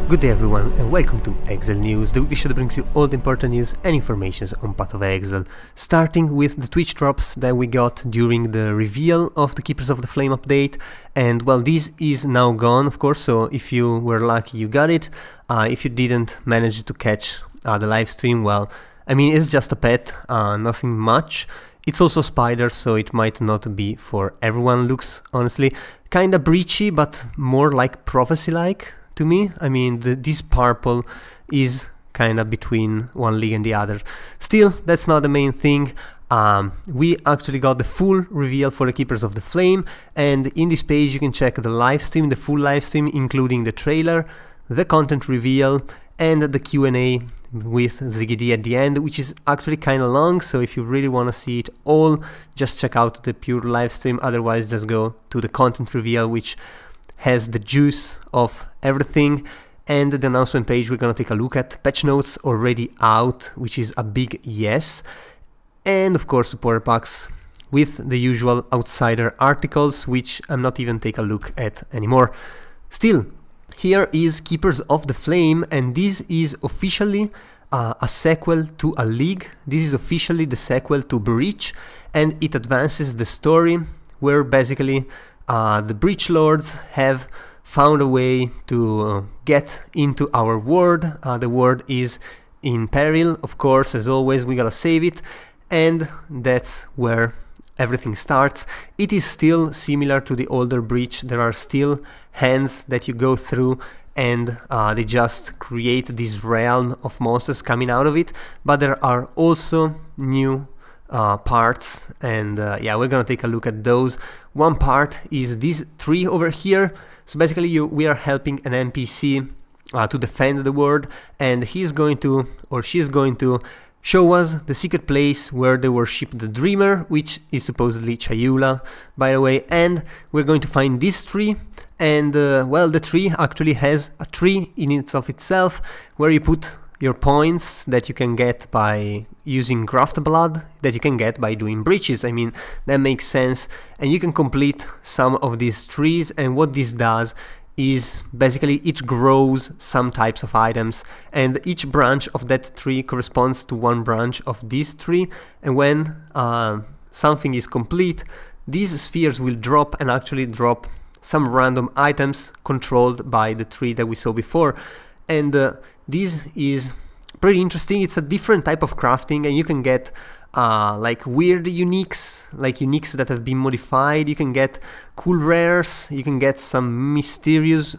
Good day everyone and welcome to Exile News, the weekly show that brings you all the important news and information on Path of Exile, starting with the Twitch drops that we got during the reveal of the Keepers of the Flame update. And well, this is now gone, of course, so if you were lucky you got it. If you didn't manage to catch the live stream, well, I mean, it's just a pet, nothing much. It's also spider, so it might not be for everyone. Looks honestly kinda breachy, but more like prophecy-like to me. I mean, this purple is kind of between one league and the other. Still, that's not the main thing. We actually got the full reveal for the Keepers of the Flame, and in this page you can check the live stream, the full live stream, including the trailer, the content reveal, and the Q&A with Ziggy at the end, which is actually kind of long, so if you really want to see it all, just check out the pure live stream. Otherwise, just go to the content reveal, which has the juice of everything. And the announcement page, we're gonna take a look at patch notes already out, which is a big yes, and of course supporter packs with the usual outsider articles, which I'm not even take a look at anymore. Still, here is Keepers of the Flame, and this is officially a sequel to a league. This is officially the sequel to Breach, and it advances the story where basically the Breach Lords have found a way to get into our world. The world is in peril, of course, as always, we gotta save it, and that's where everything starts. It is still similar to the older Breach. There are still hands that you go through, and they just create this realm of monsters coming out of it, but there are also new parts, and yeah, we're gonna take a look at those. One part is this tree over here. So basically we are helping an NPC to defend the world, and he's going to, or she's going to, show us the secret place where they worship the Dreamer, which is supposedly Chayula, by the way, and we're going to find this tree. And well, the tree actually has a tree in it of itself, where you put your points that you can get by using craft blood, that you can get by doing breaches. I mean, that makes sense, and you can complete some of these trees, and what this does is basically it grows some types of items, and each branch of that tree corresponds to one branch of this tree, and when something is complete, these spheres will drop and actually drop some random items controlled by the tree that we saw before. And this is pretty interesting. It's a different type of crafting, and you can get like weird uniques, like uniques that have been modified. You can get cool rares, you can get some mysterious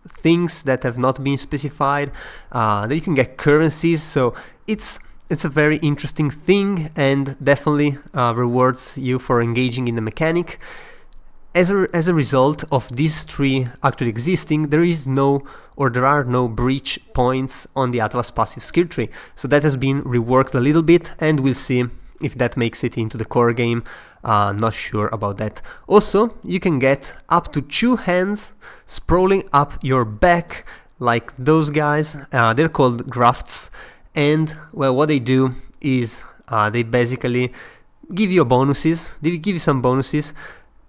things that have not been specified, then you can get currencies. So it's a very interesting thing, and definitely rewards you for engaging in the mechanic. As a result of this tree actually existing, there are no breach points on the Atlas passive skill tree. So that has been reworked a little bit, and we'll see if that makes it into the core game. Not sure about that. Also, you can get up to 2 hands sprawling up your back, like those guys. They're called grafts, and well, what they do is they basically give you bonuses. They give you some bonuses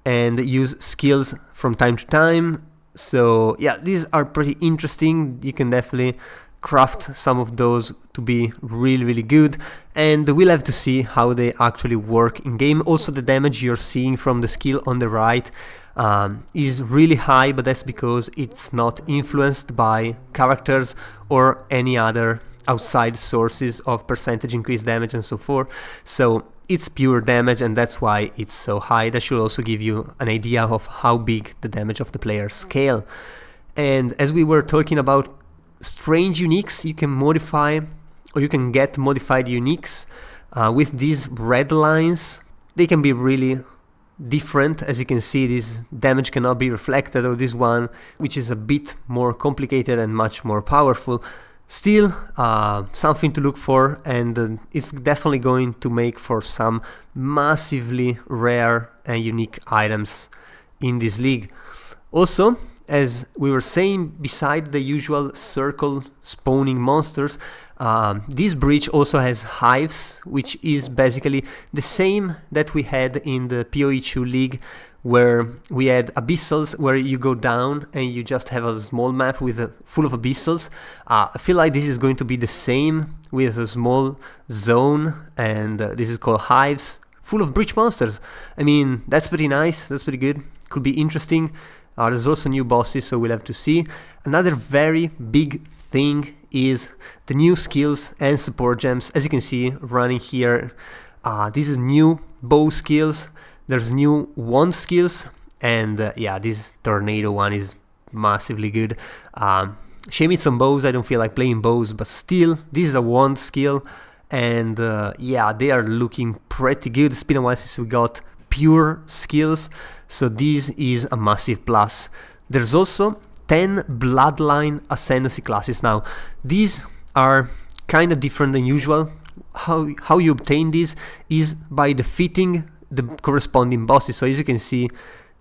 and use skills from time to time. So yeah, these are pretty interesting. You can definitely craft some of those to be really good, and we'll have to see how they actually work in game. Also, the damage you're seeing from the skill on the right is really high, but that's because it's not influenced by characters or any other outside sources of percentage increased damage and so forth. So it's pure damage, and that's why it's so high. That should also give you an idea of how big the damage of the player's scale. And as we were talking about strange uniques, you can modify, or you can get modified uniques with these red lines. They can be really different. As you can see, this damage cannot be reflected, or this one, which is a bit more complicated and much more powerful. Still, something to look for, and it's definitely going to make for some massively rare and unique items in this league. Also, as we were saying, beside the usual circle spawning monsters, This bridge also has hives, which is basically the same that we had in the PoE2 League, where we had abyssals, where you go down and you just have a small map with full of abyssals. I feel like this is going to be the same with a small zone, and this is called hives, full of bridge monsters. I mean, that's pretty nice, that's pretty good, could be interesting. There's also new bosses, so we'll have to see. Another very big thing is the new skills and support gems. As you can see running here, this is new bow skills, there's new wand skills, and yeah, this tornado one is massively good. Shame it's on bows, I don't feel like playing bows, but still, this is a wand skill, and yeah, they are looking pretty good. It's been a while since we got pure skills, so this is a massive plus. There's also 10 bloodline ascendancy classes now. These are kind of different than usual. How you obtain these is by defeating the corresponding bosses. So as you can see,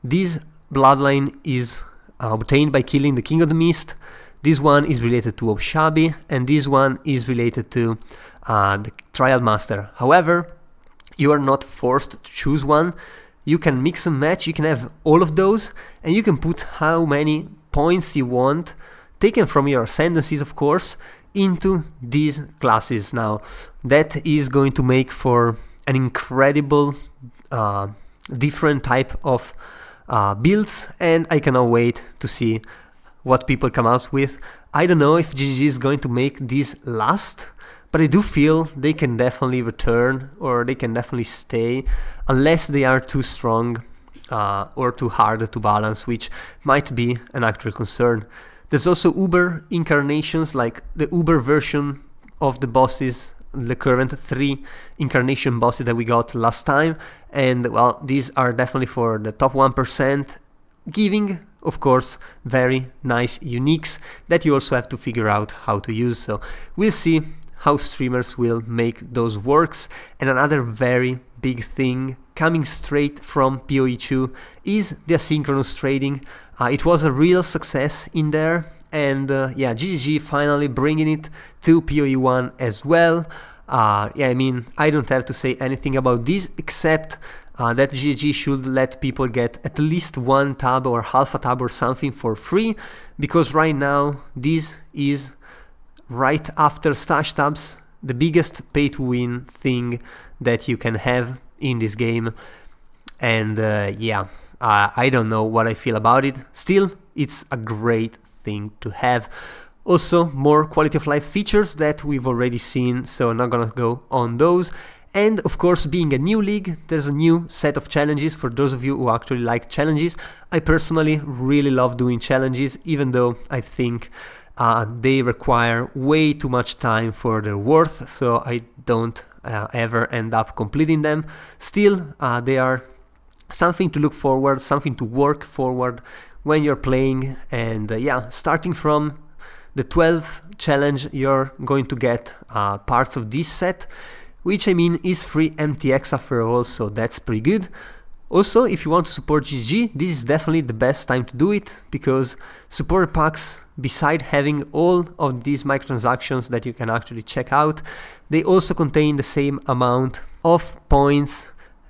this bloodline is obtained by killing the King of the Mist. This one is related to Obshabi, and this one is related to the Trial Master. However, you are not forced to choose one. You can mix and match, you can have all of those, and you can put how many points you want, taken from your ascendancies of course, into these classes. Now that is going to make for an incredible different type of builds, and I cannot wait to see what people come out with. I don't know if GG is going to make this last, but I do feel they can definitely return, or they can definitely stay, unless they are too strong or too hard to balance, which might be an actual concern. There's also Uber incarnations, like the Uber version of the bosses, the current 3 incarnation bosses that we got last time, and well, these are definitely for the top 1%, giving of course very nice uniques that you also have to figure out how to use. So we'll see how streamers will make those works. And another very big thing coming straight from PoE2 is the asynchronous trading. It was a real success in there, and yeah, GGG finally bringing it to PoE1 as well. Yeah, I mean, I don't have to say anything about this except that GGG should let people get at least 1 tab or half a tab or something for free, because right now this is right after stash tabs, the biggest pay to win thing that you can have in this game. And yeah, I don't know what I feel about it. Still, it's a great thing to have. Also, more quality of life features that we've already seen, so I'm not gonna go on those. And of course, being a new league, there's a new set of challenges for those of you who actually like challenges. I personally really love doing challenges, even though I think they require way too much time for their worth, so I don't ever end up completing them. Still, they are something to look forward, something to work forward when you're playing. And yeah, starting from the 12th challenge, you're going to get parts of this set, which I mean is free MTX after all, so that's pretty good. Also, if you want to support GG, this is definitely the best time to do it, because support packs, beside having all of these microtransactions that you can actually check out, they also contain the same amount of points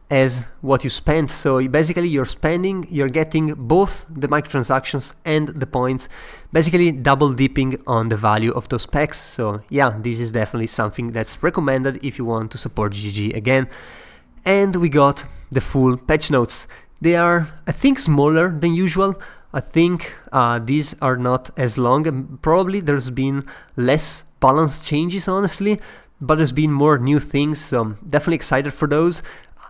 as what you spent. So basically you're getting both the microtransactions and the points, basically double dipping on the value of those packs. So yeah, this is definitely something that's recommended if you want to support GG again. And we got the full patch notes. They are, I think, smaller than usual. I think these are not as long, and probably there's been less balance changes, honestly, but there's been more new things, so I'm definitely excited for those.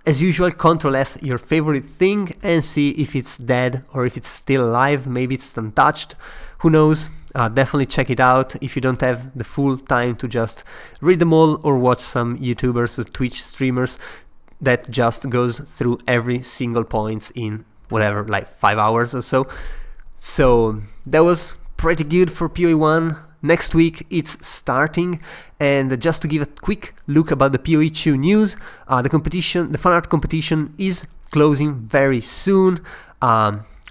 As usual, Ctrl F your favorite thing and see if it's dead or if it's still alive. Maybe it's untouched, who knows. Definitely check it out if you don't have the full time to just read them all, or watch some YouTubers or Twitch streamers that just goes through every single points in whatever, like 5 hours or so. So that was pretty good for PoE1. Next week it's starting, and just to give a quick look about the PoE2 news, the fan art competition is closing very soon.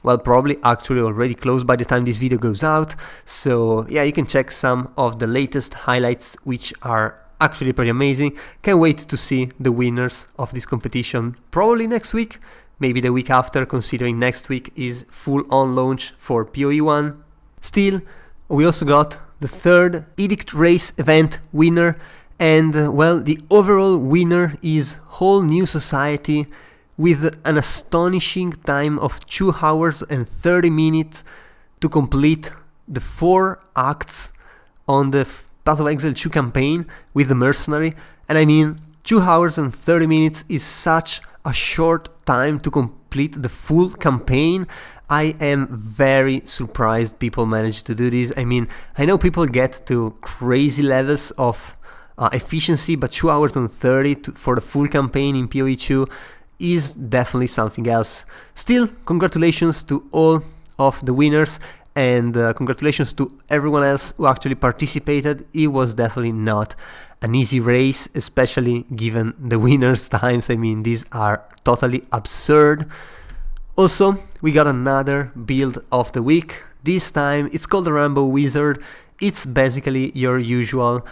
well, probably actually already closed by the time this video goes out. So yeah, you can check some of the latest highlights, which are actually pretty amazing. Can't wait to see the winners of this competition, probably next week, maybe the week after, considering next week is full-on launch for PoE 1. Still, we also got the third Edict Race event winner, and well, the overall winner is Whole New Society, with an astonishing time of 2 hours and 30 minutes to complete the 4 acts on the Path of Exile 2 campaign with the Mercenary. And I mean, 2 hours and 30 minutes is such a short time to complete the full campaign. I am very surprised people managed to do this. I mean, I know people get to crazy levels of efficiency, but 2 hours and 30 for the full campaign in PoE 2 is definitely something else. Still, congratulations to all of the winners, and congratulations to everyone else who actually participated. It was definitely not an easy race, especially given the winners' times. I mean, these are totally absurd. Also, we got another build of the week. This time it's called the Rainbow Wizard. It's basically your usual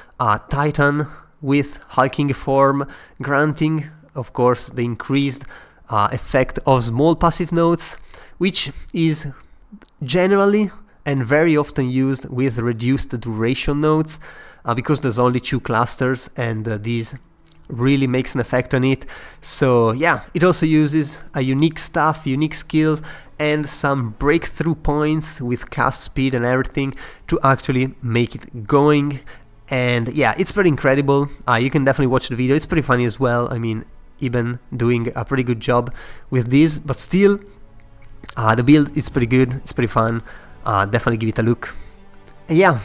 Titan with hulking form, granting of course the increased effect of small passive nodes, which is generally and very often used with reduced duration nodes, because there's only 2 clusters, and this really makes an effect on it. So yeah, it also uses a unique stuff, unique skills, and some breakthrough points with cast speed and everything to actually make it going. And yeah, it's pretty incredible. You can definitely watch the video. It's pretty funny as well. I mean, Eben doing a pretty good job with this, but still the build is pretty good, it's pretty fun. Definitely give it a look. And yeah,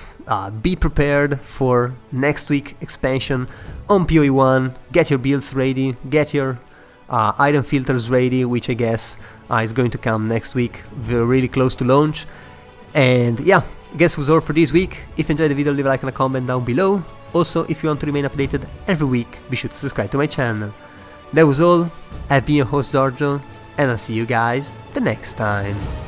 be prepared for next week expansion on PoE 1. Get your builds ready, get your item filters ready, which I guess is going to come next week. We're really close to launch. And yeah, I guess it was all for this week. If you enjoyed the video, leave a like and a comment down below. Also, if you want to remain updated every week, be sure to subscribe to my channel. That was all. I've been your host Giorgio, and I'll see you guys the next time.